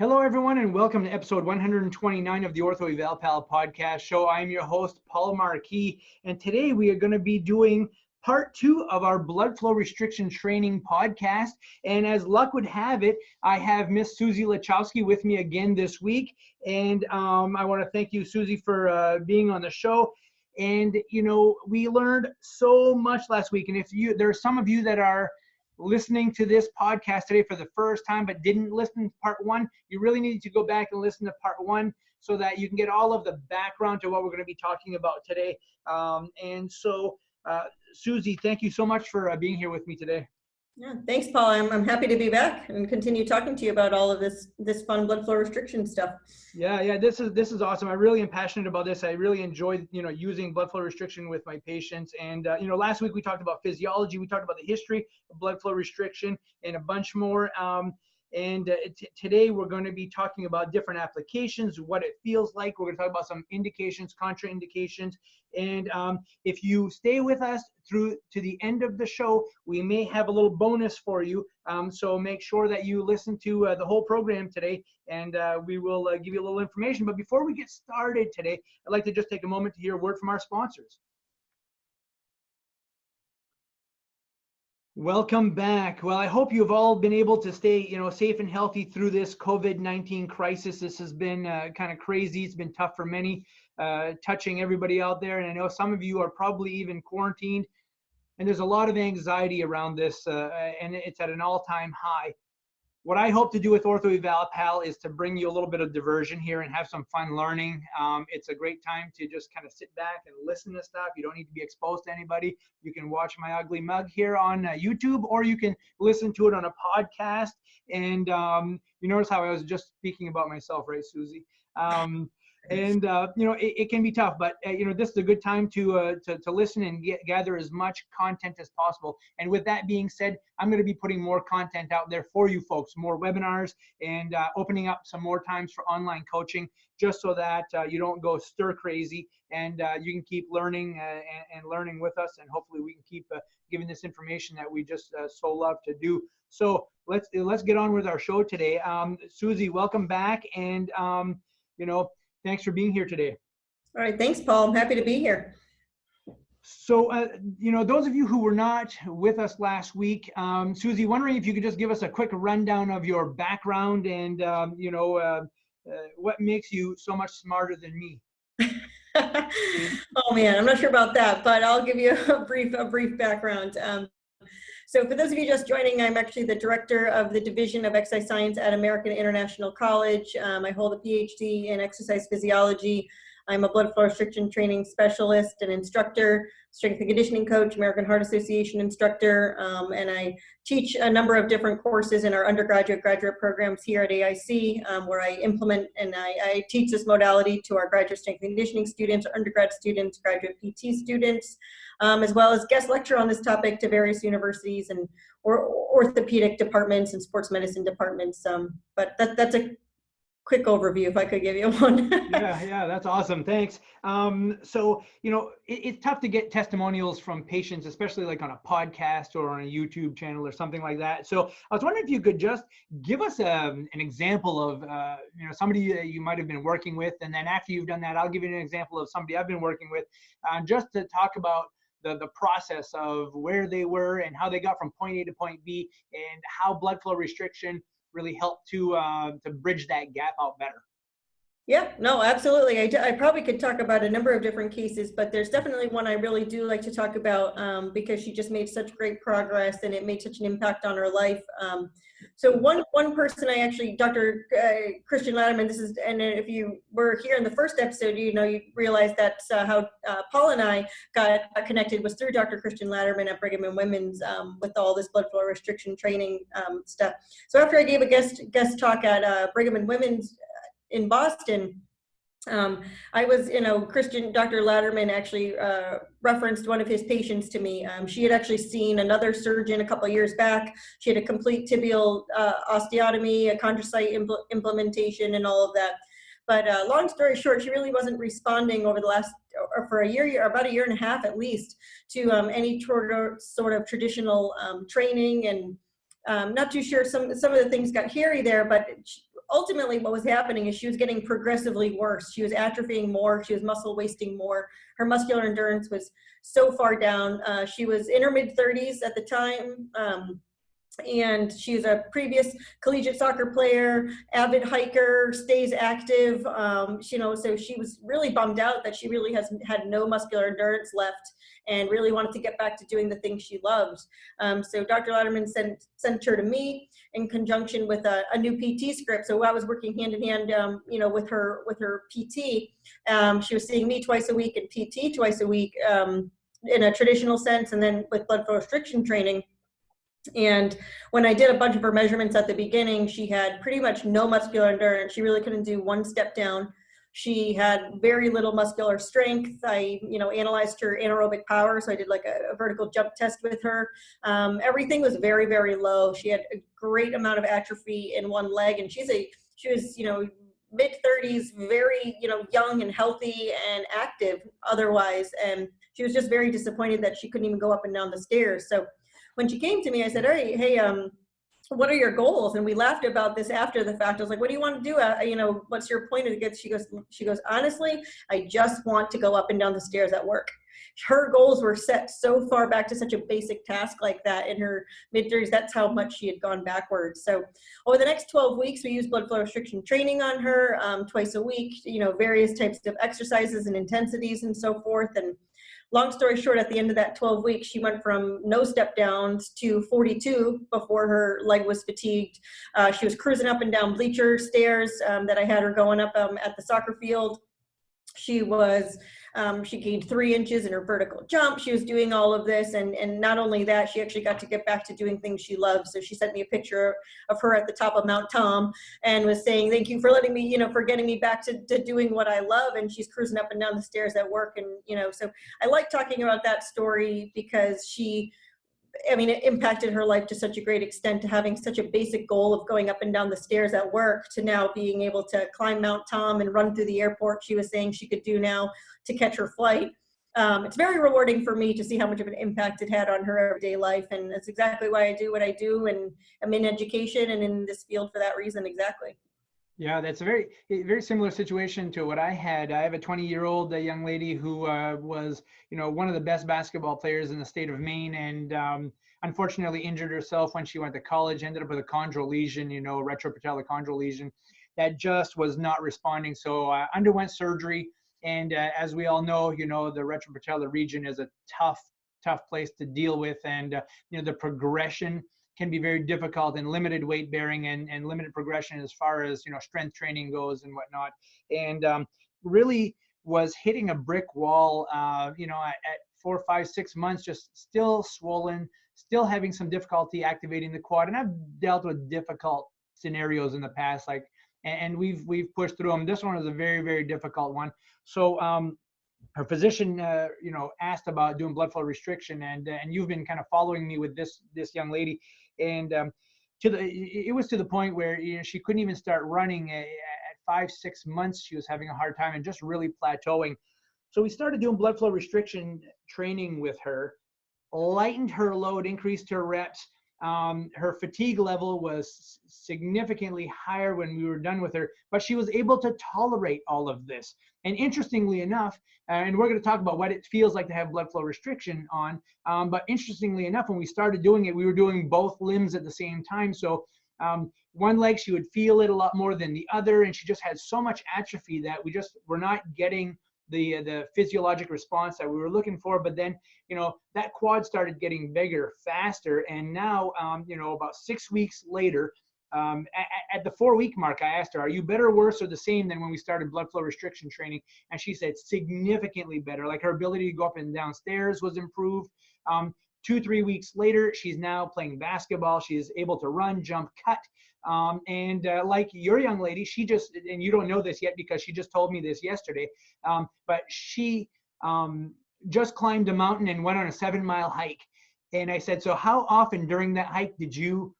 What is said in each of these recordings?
Hello, everyone, and welcome to episode 129 of the Ortho Eval Pal podcast show. I'm your host, Paul Marquis, and today we are going to be doing part 2 of our blood flow restriction training podcast. And as luck would have it, I have Miss Susie Lachowski with me again this week. And I want to thank you, Susie, for being on the show. And, you know, we learned so much last week. And if there are some of you that are listening to this podcast today for the first time but didn't listen to part 1, you really need to go back and listen to part 1 so that you can get all of the background to what we're going to be talking about today. Susie, thank you so much for being here with me today. Yeah, thanks, Paul. I'm happy to be back and continue talking to you about all of this fun blood flow restriction stuff. Yeah, this is awesome. I really am passionate about this. I really enjoy, using blood flow restriction with my patients. And last week we talked about physiology, we talked about the history of blood flow restriction, and a bunch more. Today we're going to be talking about different applications, what it feels like. We're going to talk about some indications, contraindications, and if you stay with us through to the end of the show, we may have a little bonus for you. So make sure that you listen to the whole program today, and we will give you a little information. But before we get started today, I'd like to just take a moment to hear a word from our sponsors. Welcome back. Well, I hope you've all been able to stay, safe and healthy through this COVID-19 crisis. This has been kind of crazy. It's been tough for many, touching everybody out there. And I know some of you are probably even quarantined. And there's a lot of anxiety around this, and it's at an all-time high. What I hope to do with Ortho Eval Pal is to bring you a little bit of diversion here and have some fun learning. It's a great time to just kind of sit back and listen to stuff. You don't need to be exposed to anybody. You can watch my ugly mug here on YouTube, or you can listen to it on a podcast. And you notice how I was just speaking about myself, right, Susie? It can be tough, but this is a good time to listen and gather as much content as possible. And with that being said, I'm going to be putting more content out there for you folks, more webinars, and opening up some more times for online coaching, just so that you don't go stir crazy, and you can keep learning and learning with us, and hopefully we can keep giving this information that we just so love to do. So let's get on with our show today. Susie, welcome back, and thanks for being here today. All right, thanks, Paul. I'm happy to be here. So, those of you who were not with us last week, Susie, wondering if you could just give us a quick rundown of your background and, what makes you so much smarter than me. Oh man, I'm not sure about that, but I'll give you a brief background. So for those of you just joining, I'm actually the director of the Division of Exercise Science at American International College. I hold a PhD in exercise physiology. I'm a blood flow restriction training specialist and instructor, strength and conditioning coach, American Heart Association instructor, and I teach a number of different courses in our undergraduate, graduate programs here at AIC, where I implement and I teach this modality to our graduate strength and conditioning students, undergrad students, graduate PT students, as well as guest lecture on this topic to various universities and orthopedic departments and sports medicine departments. But that's a quick overview if I could give you one. Yeah, that's awesome. Thanks. It's tough to get testimonials from patients, especially like on a podcast or on a YouTube channel or something like that. So I was wondering if you could just give us an example of, somebody that you might have been working with. And then after you've done that, I'll give you an example of somebody I've been working with, just to talk about the process of where they were and how they got from point A to point B, and how blood flow restriction really helped to bridge that gap out better. Yeah, no, absolutely. I probably could talk about a number of different cases, but there's definitely one I really do like to talk about because she just made such great progress and it made such an impact on her life. So one person I actually, Dr. Christian Latterman, and if you were here in the first episode, you realize that's how Paul and I got connected, was through Dr. Christian Latterman at Brigham and Women's with all this blood flow restriction training stuff. So after I gave a guest talk at Brigham and Women's in Boston, I was, Dr. Latterman actually referenced one of his patients to me. She had actually seen another surgeon a couple of years back. She had a complete tibial osteotomy, a chondrocyte implementation, and all of that. But long story short, she really wasn't responding over the last, or for about a year and a half at least, to any sort of traditional training, and not too sure. Some of the things got hairy there, but ultimately what was happening is she was getting progressively worse. She was atrophying more. She was muscle wasting more. Her muscular endurance was so far down. She was in her mid-30s at the time. And she's a previous collegiate soccer player, avid hiker, stays active. You know, so she was really bummed out that she really had no muscular endurance left and really wanted to get back to doing the things she loves. So Dr. Latterman sent her to me in conjunction with a new PT script. So I was working hand in hand, you know, with her PT. She was seeing me twice a week and PT twice a week in a traditional sense, and then with blood flow restriction training. And when I did a bunch of her measurements at the beginning, she had pretty much no muscular endurance. She really couldn't do one step down. She had very little muscular strength. I, you know, analyzed her anaerobic power. So I did like a vertical jump test with her. Everything was very, very low. She had a great amount of atrophy in one leg, and she was, you know, mid-30s, very, you know, young and healthy and active otherwise. And she was just very disappointed that she couldn't even go up and down the stairs. So when she came to me, I said, all right, hey, what are your goals? And we laughed about this after the fact. I was like, what do you want to do? You know, what's your point of it? She goes, honestly, I just want to go up and down the stairs at work. Her goals were set so far back to such a basic task like that in her mid-30s. That's how much she had gone backwards. So over the next 12 weeks, we used blood flow restriction training on her twice a week, you know, various types of exercises and intensities and so forth. And long story short, at the end of that 12 weeks, she went from no step downs to 42 before her leg was fatigued. She was cruising up and down bleacher stairs that I had her going up at the soccer field. She gained 3 inches in her vertical jump. She was doing all of this. And not only that, she actually got to get back to doing things she loves. So she sent me a picture of her at the top of Mount Tom and was saying, thank you for letting me, you know, for getting me back to doing what I love. And she's cruising up and down the stairs at work. And, you know, so I like talking about that story because it impacted her life to such a great extent, to having such a basic goal of going up and down the stairs at work to now being able to climb Mount Tom and run through the airport she was saying she could do now to catch her flight. It's very rewarding for me to see how much of an impact it had on her everyday life. And that's exactly why I do what I do. And I'm in education and in this field for that reason. Exactly. Yeah, that's a very similar situation to what I had. I have a 20-year-old young lady who was, you know, one of the best basketball players in the state of Maine, and unfortunately injured herself when she went to college. Ended up with a chondral lesion, you know, retropatellar chondral lesion, that just was not responding. So underwent surgery, and as we all know, you know, the retropatellar region is a tough place to deal with, and you know, the progression can be very difficult in limited weight bearing and limited progression as far as, you know, strength training goes and whatnot. And really was hitting a brick wall, you know, at 4, 5, 6 months, just still swollen, still having some difficulty activating the quad. And I've dealt with difficult scenarios in the past, like, and we've pushed through them. This one was a very, very difficult one. So her physician, you know, asked about doing blood flow restriction, and you've been kind of following me with this young lady, and it was to the point where, you know, she couldn't even start running at 5, 6 months. She was having a hard time and just really plateauing. So we started doing blood flow restriction training with her, lightened her load, increased her reps. Her fatigue level was significantly higher when we were done with her, but she was able to tolerate all of this. And interestingly enough, and we're going to talk about what it feels like to have blood flow restriction on, but interestingly enough, when we started doing it, we were doing both limbs at the same time. So one leg, she would feel it a lot more than the other, and she just had so much atrophy that we just were not getting the physiologic response that we were looking for. But then, you know, that quad started getting bigger, faster. And now, you know, about 6 weeks later, at the 4-week mark, I asked her, are you better, worse, or the same than when we started blood flow restriction training? And she said significantly better. Like, her ability to go up and down stairs was improved. 2, 3 weeks later, she's now playing basketball. She is able to run, jump, cut. And like your young lady, she just, and you don't know this yet because she just told me this yesterday, but she just climbed a mountain and went on a 7-mile hike. And I said, so how often during that hike did you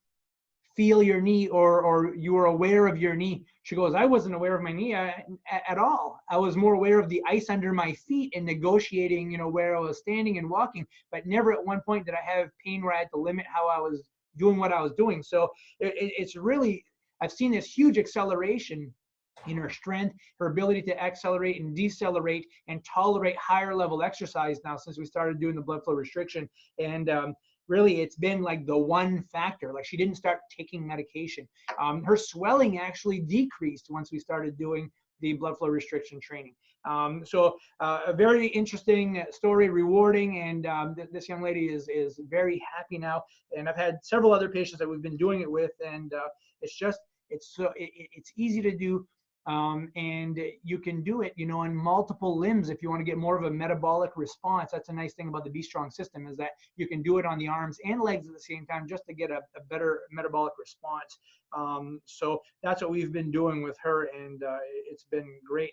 feel your knee, or you were aware of your knee? She goes, I wasn't aware of my knee at all. I was more aware of the ice under my feet and negotiating, you know, where I was standing and walking, but never at one point did I have pain where I had to limit how I was doing what I was doing. So it's really I've seen this huge acceleration in her strength, her ability to accelerate and decelerate and tolerate higher level exercise now since we started doing the blood flow restriction. And really, it's been like the one factor. Like, she didn't start taking medication. Her swelling actually decreased once we started doing the blood flow restriction training. So a very interesting story, rewarding, and this young lady is very happy now. And I've had several other patients that we've been doing it with, and it's easy to do. And you can do it, on multiple limbs if you want to get more of a metabolic response. That's a nice thing about the Be Strong system, is that you can do it on the arms and legs at the same time just to get a better metabolic response. So that's what we've been doing with her, and it's been great.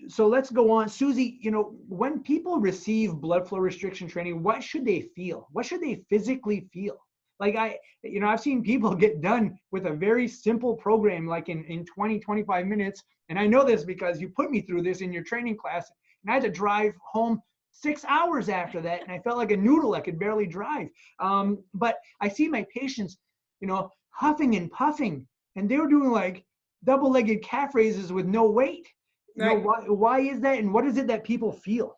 So let's go on. Susie, when people receive blood flow restriction training, what should they feel? What should they physically feel? Like I've seen people get done with a very simple program, like in 20, 25 minutes. And I know this because you put me through this in your training class, and I had to drive home 6 hours after that. And I felt like a noodle. I could barely drive. But I see my patients, huffing and puffing, and they were doing like double-legged calf raises with no weight. Right. Why is that? And what is it that people feel?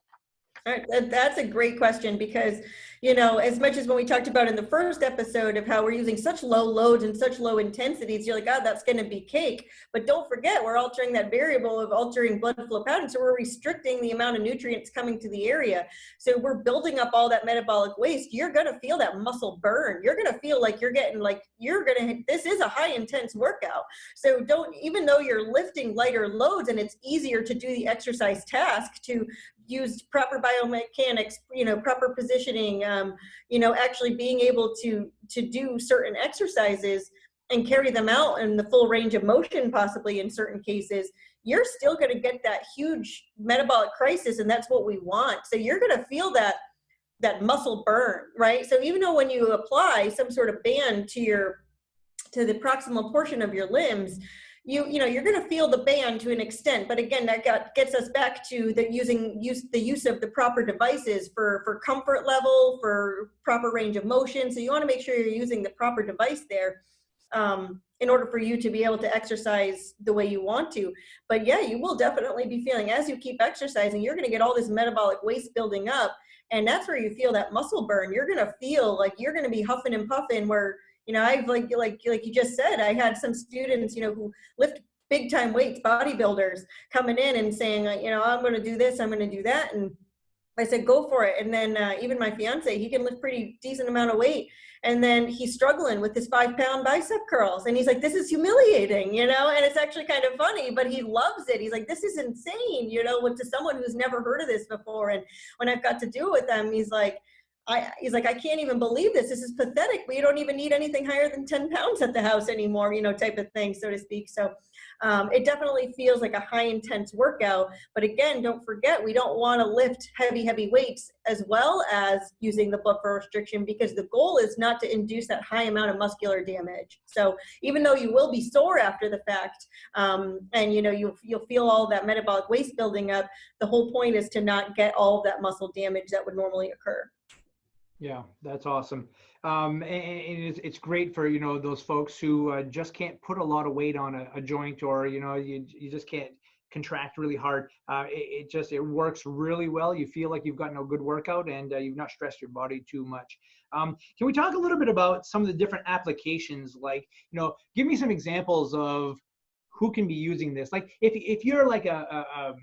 Right. That's a great question, because, as much as when we talked about in the first episode of how we're using such low loads and such low intensities, you're like, oh, that's going to be cake. But don't forget, we're altering that variable of altering blood flow patterns. So we're restricting the amount of nutrients coming to the area. So we're building up all that metabolic waste. You're going to feel that muscle burn. You're going to feel like this is a high intense workout. So even though you're lifting lighter loads and it's easier to do the exercise task, to use proper biomechanics, proper positioning, actually being able to do certain exercises and carry them out in the full range of motion, possibly in certain cases, you're still going to get that huge metabolic crisis, and that's what we want. So you're going to feel that muscle burn, right? So even though when you apply some sort of band to the proximal portion of your limbs, you're going to feel the band to an extent, but again, that gets us back to the use of the proper devices for comfort level, for proper range of motion. So you want to make sure you're using the proper device there in order for you to be able to exercise the way you want to. But yeah, you will definitely be feeling, as you keep exercising, you're going to get all this metabolic waste building up, and that's where you feel that muscle burn. You're going to feel like you're going to be huffing and puffing, where I've like you just said, I had some students, who lift big time weights, bodybuilders, coming in and saying, I'm going to do this, I'm going to do that. And I said, go for it. And then even my fiance, he can lift pretty decent amount of weight. And then he's struggling with his 5-pound bicep curls. And he's like, this is humiliating, and it's actually kind of funny, but he loves it. He's like, this is insane, to someone who's never heard of this before. And when I've got to do it with them, he's like, I can't even believe this. This is pathetic. We don't even need anything higher than 10 pounds at the house anymore, type of thing, so to speak. So it definitely feels like a high intense workout. But again, don't forget, we don't want to lift heavy weights as well as using the blood flow restriction, because the goal is not to induce that high amount of muscular damage. So even though you will be sore after the fact, and you'll feel all that metabolic waste building up, the whole point is to not get all of that muscle damage that would normally occur. Yeah, that's awesome. And it's great for, those folks who just can't put a lot of weight on a joint, or, you just can't contract really hard. It works really well. You feel like you've gotten a good workout, and you've not stressed your body too much. Can we talk a little bit about some of the different applications? Like, give me some examples of who can be using this. Like if you're like a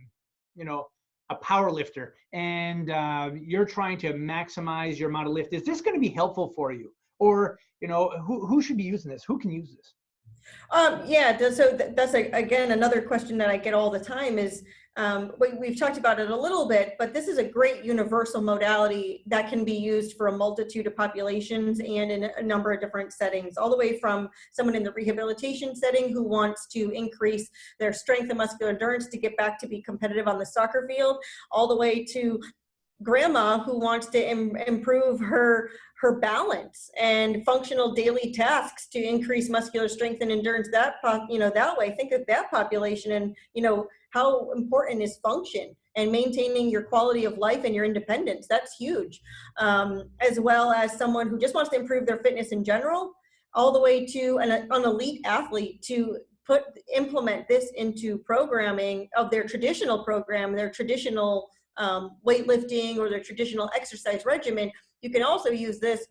power lifter, and you're trying to maximize your amount of lift, is this going to be helpful for you? Or, who should be using this? Who can use this? So that's again, another question that I get all the time is, we've talked about it a little bit, but this is a great universal modality that can be used for a multitude of populations and in a number of different settings, all the way from someone in the rehabilitation setting who wants to increase their strength and muscular endurance to get back to be competitive on the soccer field, all the way to grandma who wants to improve her balance and functional daily tasks to increase muscular strength and endurance that way. Think of that population, and how important is function and maintaining your quality of life and your independence. That's huge. As well as someone who just wants to improve their fitness in general, all the way to an elite athlete to implement this into programming of their traditional program, their traditional weightlifting or their traditional exercise regimen. You can also use this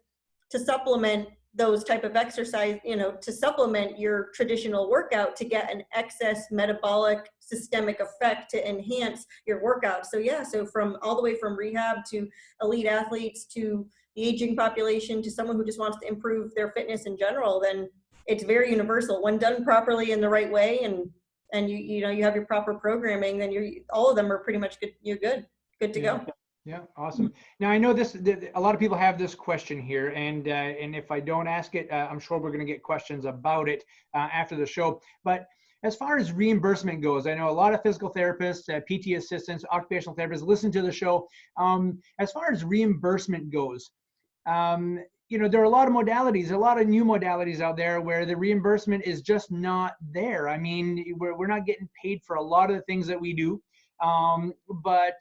to supplement those type of exercise, to supplement your traditional workout to get an excess metabolic systemic effect to enhance your workout. So yeah, so from all the way from rehab to elite athletes to the aging population to someone who just wants to improve their fitness in general, then it's very universal. When done properly in the right way, and you have your proper programming, then all of them are pretty much good. You're good to go. Yeah, awesome. Now I know a lot of people have this question here, and if I don't ask it, I'm sure we're going to get questions about it after the show. But as far as reimbursement goes, I know a lot of physical therapists, PT assistants, occupational therapists listen to the show. As far as reimbursement goes, there are a lot of modalities, a lot of new modalities out there where the reimbursement is just not there. I mean, we're not getting paid for a lot of the things that we do. But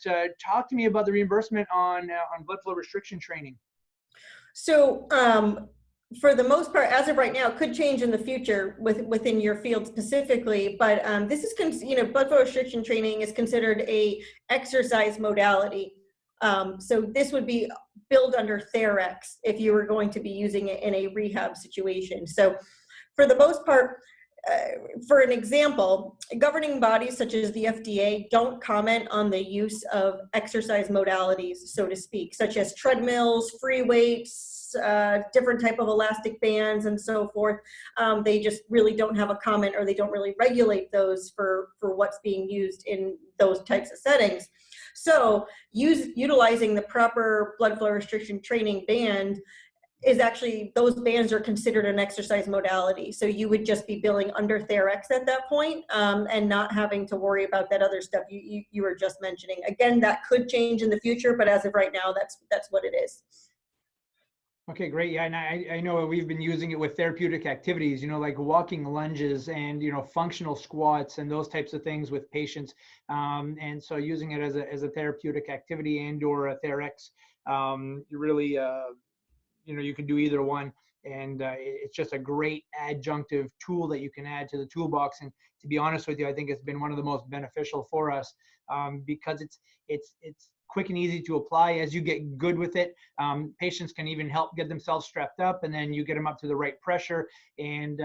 talk to me about the reimbursement on blood flow restriction training. So for the most part, as of right now, it could change in the future within your field specifically, but this is, blood flow restriction training is considered a exercise modality. So this would be billed under TheraX if you were going to be using it in a rehab situation. So for the most part, for an example, governing bodies such as the FDA don't comment on the use of exercise modalities, so to speak, such as treadmills, free weights, different type of elastic bands, and so forth. They just really don't have a comment, or they don't really regulate those for what's being used in those types of settings. So utilizing the proper blood flow restriction training band is actually, those bands are considered an exercise modality. So you would just be billing under TheraX at that point, and not having to worry about that other stuff you were just mentioning. Again, that could change in the future, but as of right now, that's what it is. Okay, great. Yeah, and I know we've been using it with therapeutic activities, like walking lunges and, functional squats and those types of things with patients. And so using it as a therapeutic activity and or a TheraX, you really, you can do either one, and it's just a great adjunctive tool that you can add to the toolbox. And to be honest with you, I think it's been one of the most beneficial for us, because it's quick and easy to apply. As you get good with it, patients can even help get themselves strapped up, and then you get them up to the right pressure. And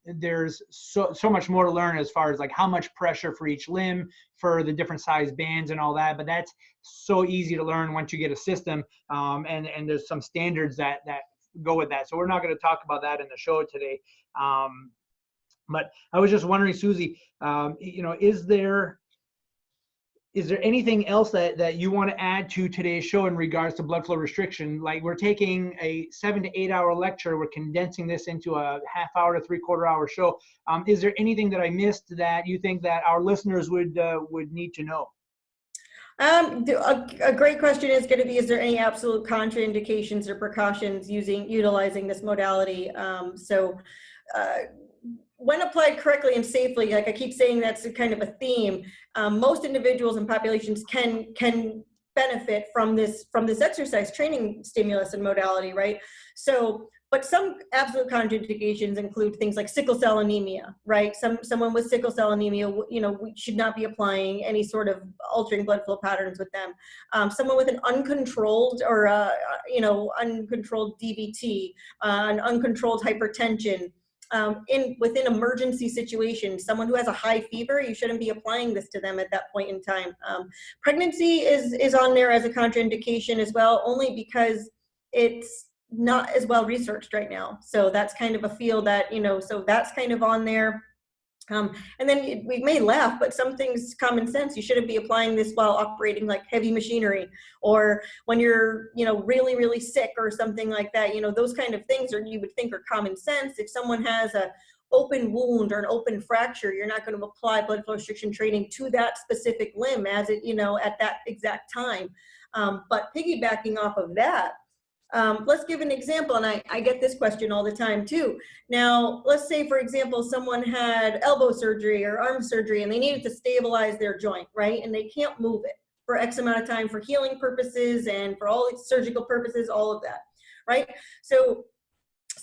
there's so much more to learn as far as like how much pressure for each limb, for the different size bands and all that, but that's so easy to learn once you get a system, and there's some standards that go with that. So we're not going to talk about that in the show today, but I was just wondering, Susie, is there anything else that you want to add to today's show in regards to blood flow restriction? Like, we're taking a 7 to 8 hour lecture, we're condensing this into a half hour to 3/4 hour show. Is there anything that I missed that you think that our listeners would need to know? A great question is going to be, is there any absolute contraindications or precautions utilizing this modality? When applied correctly and safely, like I keep saying, that's kind of a theme. Most individuals and populations can benefit from this exercise training stimulus and modality, right? So, but some absolute contraindications include things like sickle cell anemia, right? Someone with sickle cell anemia, we should not be applying any sort of altering blood flow patterns with them. Someone with an uncontrolled or uncontrolled DVT, an uncontrolled hypertension. Within emergency situations, someone who has a high fever, you shouldn't be applying this to them at that point in time. Pregnancy is on there as a contraindication as well, only because it's not as well researched right now. So that's kind of a field that, so that's kind of on there. And then we may laugh, but some things, common sense, you shouldn't be applying this while operating like heavy machinery, or when you're, really, really sick or something like that. Those kind of things you would think are common sense. If someone has a open wound or an open fracture, you're not going to apply blood flow restriction training to that specific limb as it, at that exact time. But piggybacking off of that, let's give an example, and I get this question all the time too. Now, let's say, for example, someone had elbow surgery or arm surgery, and they needed to stabilize their joint, right? And they can't move it for X amount of time for healing purposes and for all surgical purposes, all of that, right? So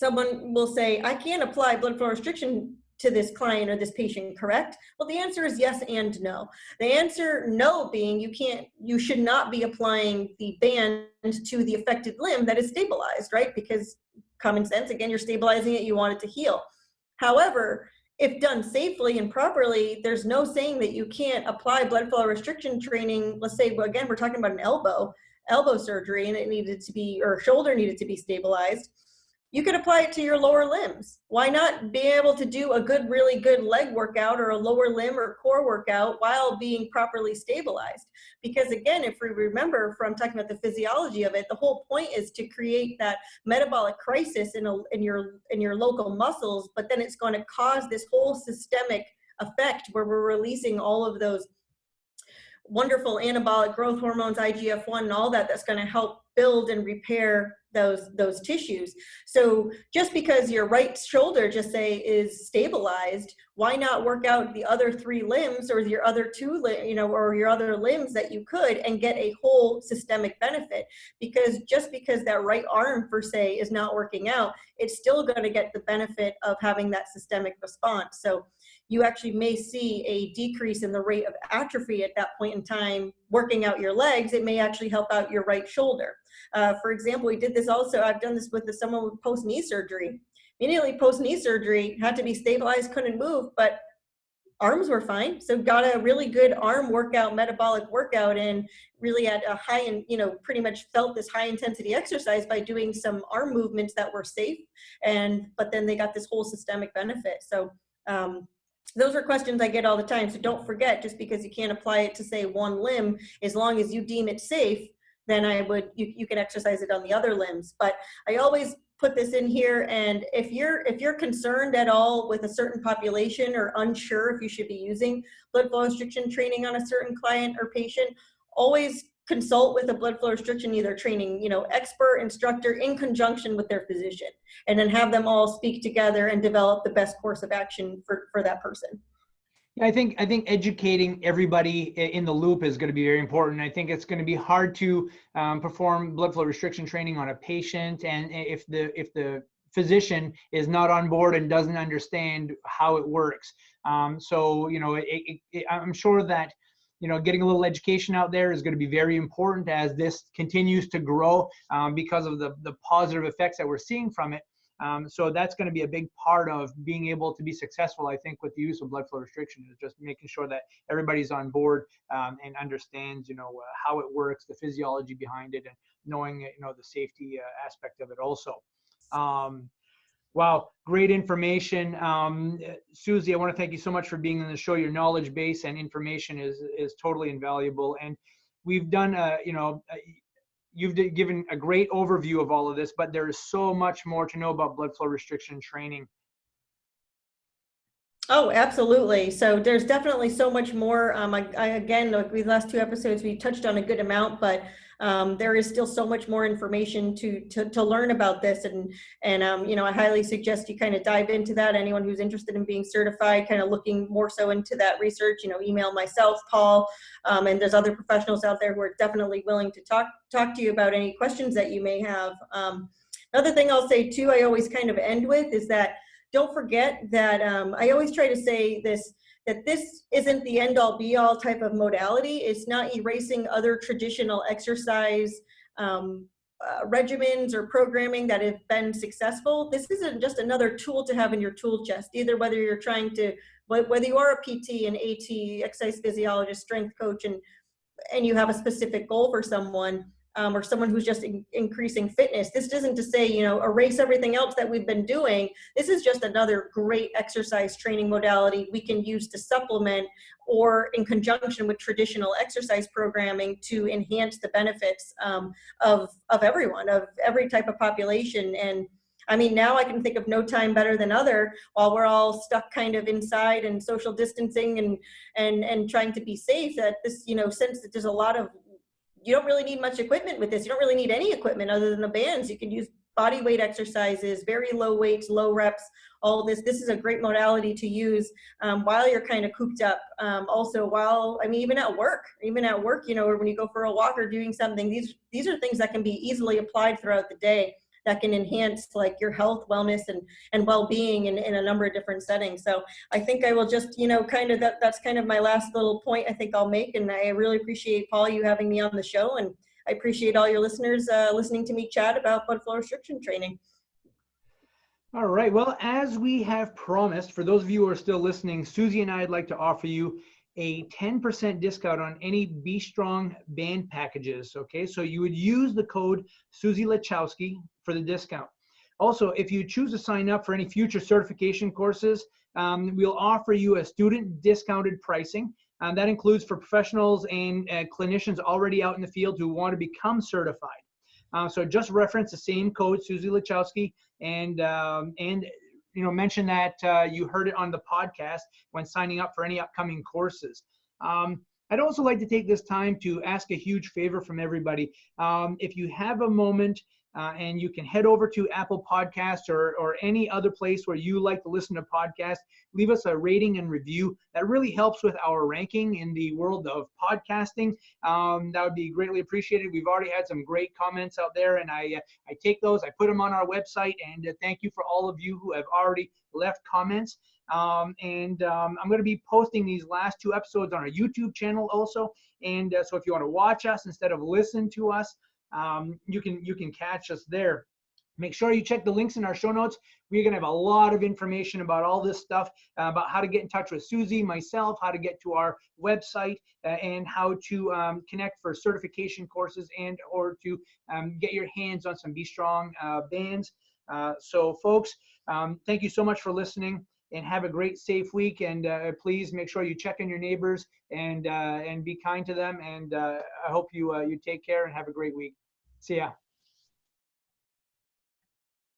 someone will say, I can't apply blood flow restriction to this client or this patient, correct? Well, the answer is yes and no. The answer no being you should not be applying the band to the affected limb that is stabilized, right? Because common sense, again, you're stabilizing it, you want it to heal. However, if done safely and properly, there's no saying that you can't apply blood flow restriction training. Let's say, well, again, we're talking about an elbow surgery and it needed to be, or shoulder needed to be stabilized. You could apply it to your lower limbs. Why not be able to do a really good leg workout or a lower limb or core workout while being properly stabilized? Because again, if we remember from talking about the physiology of it, the whole point is to create that metabolic crisis in your local muscles, but then it's going to cause this whole systemic effect where we're releasing all of those wonderful anabolic growth hormones, IGF-1 and all that, that's going to help build and repair those tissues. So just because your right shoulder, just say, is stabilized, why not work out the other 3 limbs or your other 2, or your other limbs that you could and get a whole systemic benefit? Because just because that right arm per se is not working out, it's still going to get the benefit of having that systemic response. So you actually may see a decrease in the rate of atrophy at that point in time. Working out your legs, it may actually help out your right shoulder. For example, we did this also, I've done this with someone with post-knee surgery. Immediately post-knee surgery, had to be stabilized, couldn't move, but arms were fine. So got a really good arm workout, metabolic workout, and really at a high, and pretty much felt this high intensity exercise by doing some arm movements that were safe. But then they got this whole systemic benefit. So those are questions I get all the time. So don't forget, just because you can't apply it to say one limb, as long as you deem it safe, then you can exercise it on the other limbs. But I always put this in here, and if you're concerned at all with a certain population or unsure if you should be using blood flow restriction training on a certain client or patient, always consult with a blood flow restriction either training expert, instructor, in conjunction with their physician, and then have them all speak together and develop the best course of action for that person. Yeah, I think educating everybody in the loop is going to be very important. I think it's going to be hard to perform blood flow restriction training on a patient, and if the physician is not on board and doesn't understand how it works. I'm sure that getting a little education out there is going to be very important as this continues to grow because of the positive effects that we're seeing from it. So that's going to be a big part of being able to be successful, I think, with the use of blood flow restriction, is just making sure that everybody's on board and understands, how it works, the physiology behind it, and knowing, the safety aspect of it also. Wow, great information. Susie, I want to thank you so much for being on the show. Your knowledge base and information is totally invaluable. And we've done, you've given a great overview of all of this, but there is so much more to know about blood flow restriction training. Oh, absolutely. So there's definitely so much more. Again, the last 2 episodes, we touched on a good amount, but there is still so much more information to learn about this. And I highly suggest you kind of dive into that. Anyone who's interested in being certified, kind of looking more so into that research, email myself, Paul, and there's other professionals out there who are definitely willing to talk to you about any questions that you may have. Another thing I'll say too, I always kind of end with, is that don't forget that I always try to say this, that this isn't the end-all be-all type of modality. It's not erasing other traditional exercise regimens or programming that have been successful. This isn't just another tool to have in your tool chest, either whether you're trying to, whether you are a PT, an AT, exercise physiologist, strength coach, and you have a specific goal for someone, or someone who's just increasing fitness. This isn't to say, erase everything else that we've been doing. This is just another great exercise training modality we can use to supplement or in conjunction with traditional exercise programming to enhance the benefits of everyone, of every type of population. And I mean, now I can think of no time better than other, while we're all stuck kind of inside and social distancing and trying to be safe, that this, since there's a lot of, you don't really need much equipment with this. You don't really need any equipment other than the bands. You can use body weight exercises, very low weights, low reps, all this. This is a great modality to use while you're kind of cooped up. Also, even at work, or when you go for a walk or doing something, these are things that can be easily applied throughout the day. that can enhance like your health, wellness, and well-being in a number of different settings. So I think I will just, kind of that's kind of my last little point I think I'll make. And I really appreciate, Paul, you having me on the show. And I appreciate all your listeners listening to me chat about blood flow restriction training. All right. Well, as we have promised, for those of you who are still listening, Susie and I would like to offer you a 10% discount on any Be Strong band packages. Okay, so you would use the code Susie Lachowski for the discount. Also, if you choose to sign up for any future certification courses, we'll offer you a student discounted pricing. That includes for professionals and clinicians already out in the field who want to become certified. So just reference the same code, Susie Lachowski, and mention that you heard it on the podcast when signing up for any upcoming courses. I'd also like to take this time to ask a huge favor from everybody. If you have a moment, and you can head over to Apple Podcasts or any other place where you like to listen to podcasts, leave us a rating and review. That really helps with our ranking in the world of podcasting. That would be greatly appreciated. We've already had some great comments out there, and I take those, I put them on our website, and thank you for all of you who have already left comments. I'm going to be posting these last 2 episodes on our YouTube channel also. And so if you want to watch us instead of listen to us, you can catch us there. Make sure you check the links in our show notes. We're going to have a lot of information about all this stuff, about how to get in touch with Susie, myself, how to get to our website, and how to connect for certification courses and or to get your hands on some Be Strong bands. So folks, thank you so much for listening, and have a great, safe week. And please make sure you check on your neighbors and be kind to them. And I hope you take care and have a great week. See ya.